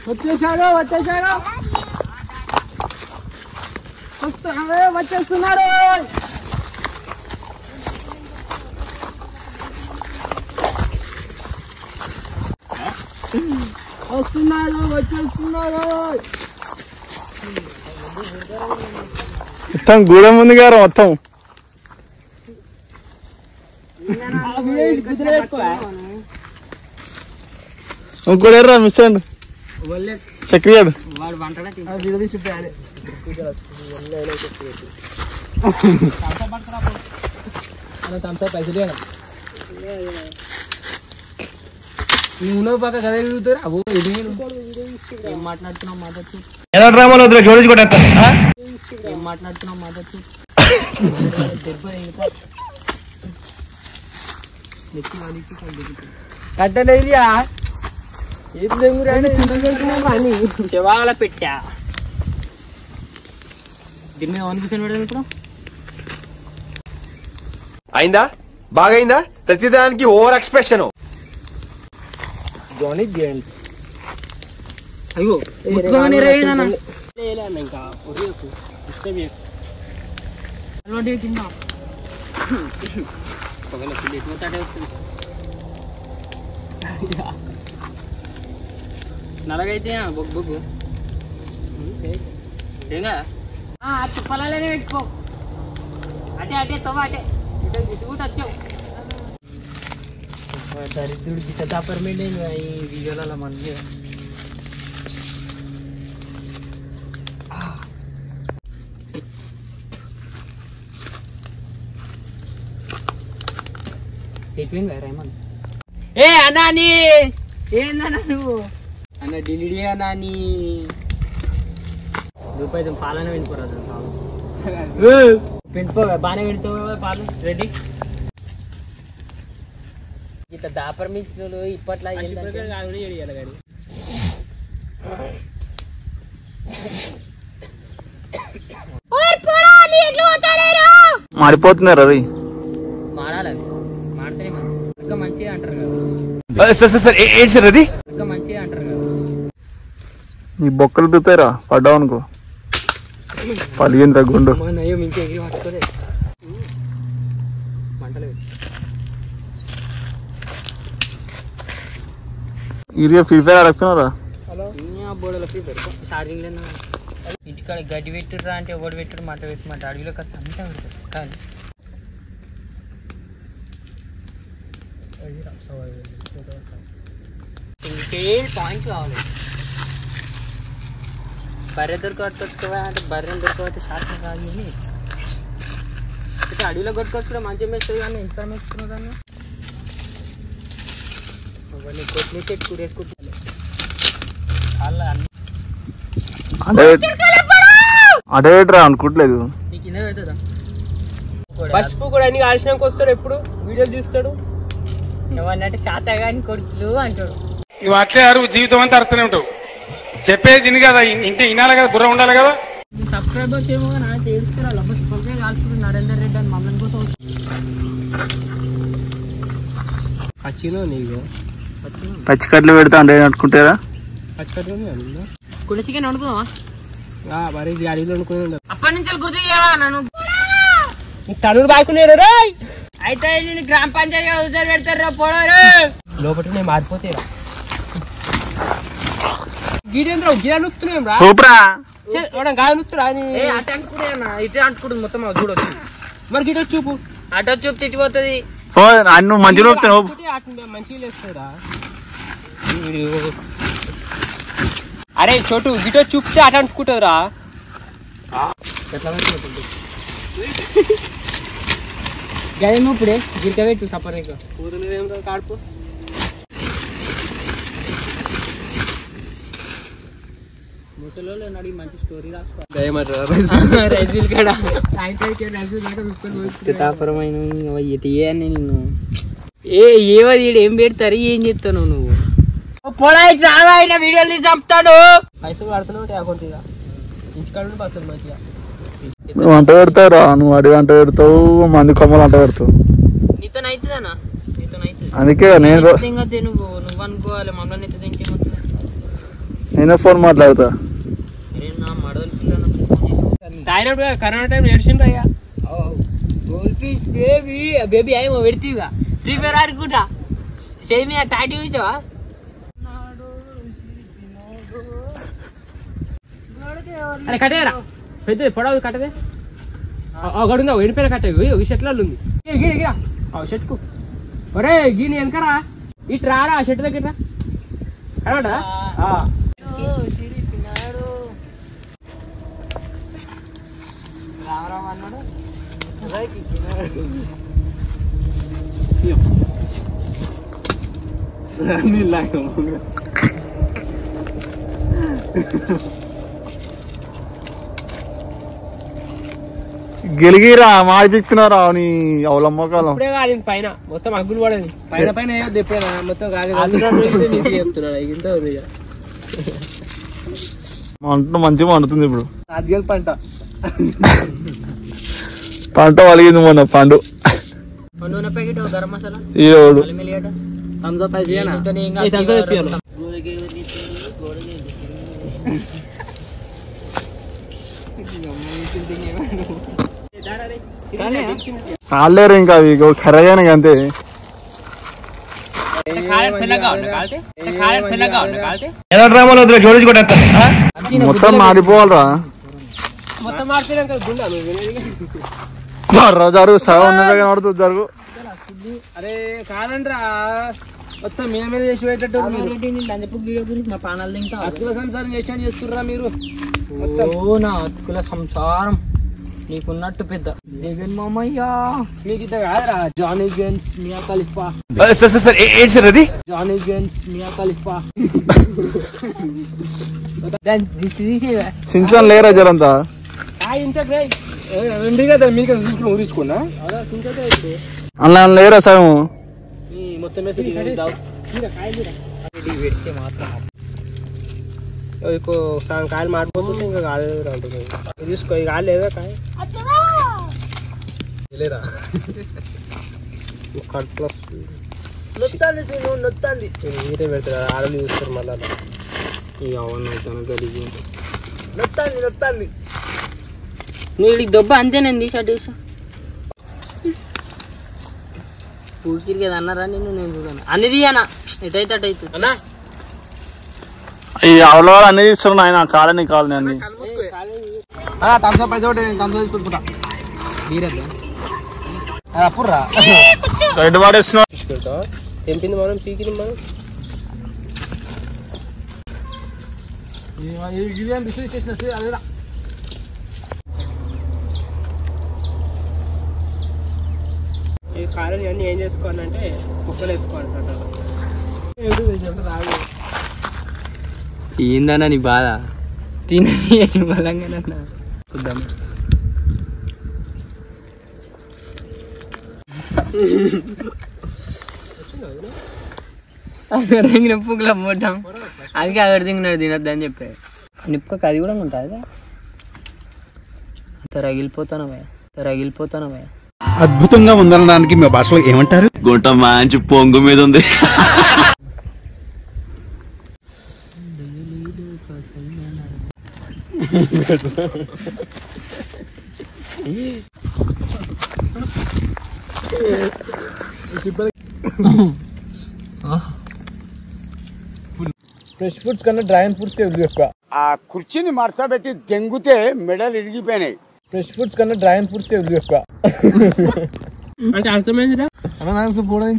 వచ్చేసాడు వచ్చేస్తున్నాడు. వచ్చేస్తున్నాడు. మొత్తం గూడెం ఉంది గారు మొత్తం. ఇంకోడెర్రా మిస్ అండి చక్రియాడు పైసలు నువ్వు పక్క కదా తిరుగుతారా ఏం మాట్లాడుతున్నావు జోడించుకోవడం ఏం మాట్లాడుతున్నావు కట్టలేదు శివాల పెట్టా దీని మీద 1% పెడదాం ఇప్పుడు. అయిందా బాగైందా ప్రతిదానికి ఓవర్ ఎక్స్ప్రెషన్. అయ్యో నలగైతే బొగ్గు పొలాలనే పెట్టుకో. అటే తవ్వ అటే కూడా వచ్చావు. దరిద్రుడికి సదాపరమైన ఈ వీడియోలలో మనకి ఏ అన్నాని ఏందన్నా నువ్వు అన్న డిలీడి అన్నాని రూపాయి పాలన వినిపోరాదు వినిపో బాగానే వింటావు పాలు రెడీ. ఇట్లా దాపర్ మించిన ఇప్పట్లో మారిపోతున్నారు అది మాడాలి మాడితేనే మంచి మంచిగా అంటారు కదా ఏంటి సార్ అది మంచిగా అంటారు కదా. నీ బొక్కలు దుతారా పడ్డావు అనుకో పలిగింది గుండు నయ్యో మించి ఎగిరి పట్టుకోలే మంటలేదు. ఇరియా ఫ్రీ ఫైర్ ఆడుతున్నారా బోర్డులో ఫ్రీ ఫైర్ ఛార్జింగ్ లేదు. ఇంటికాడ గడ్డి పెట్టుర్రా అంటే ఒకటి పెట్టుడు మంట పెట్టమంటే అడవిలో కాస్త అంతా ఉంటుంది. కానీ ఇంకే పాయింట్ కావాలి. బర్రె దొరకట్టుకోవా అంటే బర్రెని దొరకబట్టి షార్ట్ కాదు అని ఇట్లా అడవిలో కొట్టుకొచ్చుకుంటే మంచిగా మేస్తుంది కానీ ఎంత మేస్తున్నావు దాన్ని అవన్నీ కొట్టిన చెట్టు వేసుకుంటాను. అడేట్రా అనుకోవట్లేదు. నీ కింద పెడతా పసుపు కూడా అన్ని ఆడిసినాక వస్తాడు. ఎప్పుడు వీడియోలు చూస్తాడు. ఏమన్నట్టు శాతగాని కొడుకులు అంటాడు. నువ్వు అట్లే అరువు జీవితం అంతా అరుస్తూనే ఉంటావు. చెప్పేది తిని కదా ఇంటే వినాలి కదా బుర్ర ఉండాలి కదా. సబ్స్క్రైబర్స్ ఏమో నాకు తెలుస్తున్నారు పొలకే కాల్చుకుంటు నరేందర్ రెడ్డి అని మమ్మల్ని కోసం పచ్చిలో నీకు పచ్చికట్లు పెడతా అంటే అనుకుంటారా పచ్చికట్లు కుడి చికెన్ వండుకుందామా మరి అడవిలో వండుకుని ఉండదు. అప్పటి నుంచి గుర్తు చేయవా నన్ను తనుడు బాగుకునేరు రా. అయితే నేను గ్రామ పంచాయతీ ఉదయం పెడతారు రా పోడారు లోపల నేను మారిపోతేరా గీడేంద్ర గిరా నొస్తున్నాం రా సూపరా గాయ నొత్తురా అని అటు అంటుకున్నా ఇటే అంటుకుడు మొత్తం చూడొచ్చు. మరి గిట చూపు అటో చూపు తిట్టిపోతుంది. నువ్వు మంచిగా నొప్పుతావు మంచిగా లేస్తారా. అరే చోటు గిటో చూపితే అట అంటుకుంటుందిరా. గదేమో ఇప్పుడే గిరిక పెట్టు సపర్ కాడుపు ముసలోళ్ళు అడిగి మంచి స్టోరీ రాసుకోపరమైన నిన్ను ఏవది ఏం పెడతారు ఏం చెప్తాను నువ్వు పొడాయి చాలా అయినా వీడియోలు చంపుతాడు. పైసలు పడుతున్నావు అకౌంట్ ఇంటికాడ బస్సులు మంచిగా నువ్వు వంట పెడతావురా. నువ్వు అడిగి వంట పెడతావు మంది కొమ్మలు వంట పెడతావు. నీతో అవుతుందన్నా నీతో అందుకే నేను నువ్వు అనుకోవాలి మమ్మల్ని నేనే ఫోన్ మాట్లాడతా. తాగినప్పుడు కరోనా టైం ఏడ్చిండ్రు అయ్యా. గోల్డ్ ఫిష్ బేబీ బేబీ ఏమో పెడితేగా ఫ్రీ ఫైర్ ఆడుకుంటా సేమ్ టాటి చూసావా. అరే కట్టేరా పెద్ద పొడవు కట్టదే గడుందా ఎండిపోయిన కట్టే ఈ షెట్లో ఉంది గిరా షెట్కు. ఒరే గీని వెనకరా ఇటు రారా షెట్ దగ్గర కనడా రామరామ అన్నాడు. గెలిగిరా మాడిపిస్తున్నారా నీ అవలమ్మ కాలం. ఇప్పుడే కాలేదు పైన మొత్తం అగ్గులు పడేది పైన పైన తెప్పేనా మొత్తం కాదు చెప్తున్నాడు ఇంత ఉంది మంట మంచిగా మండుతుంది ఇప్పుడు. అదిగల పంట పంట వలిగింది మొన్న పండు. నూనె ప్యాకెట్ గరం మసాలా ఈరోడు ఆడలేరు ఇంకా అవి ఖరగానే అంతే. మొత్తం మాడిపోవాలరా. మొత్తం మాడిపోయినాక జరుగు సగం ఉన్నదే కనబడుతుంది జరుగు. అరే కాదండ్రా మొత్తం మీద మీద చేసి పెట్టేటట్టు మా ప్రాణాలు తింటా అతుకుల సంసారం చేసాను చేస్తుర్రా మీరు. నా అతుకుల సంసారం నీకున్నట్టు పెద్ద జగన్ మామయ్య మీకు ఇద్ద కాదురా. జానీ గన్స్ మియా ఖలీఫా ఏంటి సార్ అది? జానీ గన్స్ మియా ఖలీఫా సించన్ లేరా జరంతా రెండు కదా మీకు తీసుకున్నా అలా లేరా సగం మొత్తం సగం కాయలు మాడిపోతుంది ఇంకా కాలేదు తీసుకో ఇక కాలేదా కాయ కడుపులో మీరే పెడతారు కదా ఆడలు చూస్తారు మళ్ళా ఇక అవును గడిగి నువ్వు వీడికి దెబ్బ అంతేనండి షర్ట్ వేసా పూర్తికి కదా అన్నారా నేను చూడాను అనేది అన్న ఎటైతే అటైతుంది అన్నా. ఈ ఆవుల అన్ని తీస్తున్నా ఆయన కాలని కాలని అన్ని థమ్స్అప్ అయితే ఒకటి థమ్స్అప్ తీసుకుంటా బీరద్దా అప్పుడురా గడ్డి వాడేస్తున్నా తెంపింది మనం పీకింది మనం చేసిన ఈ కారణం అన్నీ ఏం చేసుకోవాలంటే కుక్కలు వేసుకోవాలి రాదు. ఏందన్నా నీ బాధ తినని బలంగా చూద్దాం. నిప్పుకులో పోతాం అందుకే అక్కడ తింటున్నాడు తినద్దు అని చెప్పారు. నిప్పుకు అది కూడా ఉంటుంది రగిలిపోతాను అద్భుతంగా ఉందనడానికి మీ భాషలో ఏమంటారు? గుంట మంచి పొంగు మీద ఉంది. ఫ్రెష్ ఫుడ్స్ కన్నా డ్రైన్ ఫుడ్స్ ఎక్కువ. ఆ కుర్చీని మడతబెట్టి దెంగితే మెడలు ఇరిగిపోయినాయి. ఫ్రెష్ ఫుడ్స్ కన్నా డ్రైన్ ఫుడ్స్ ఎక్కువ అంటే అర్థమైందిరా అన్న నాకు పోవడం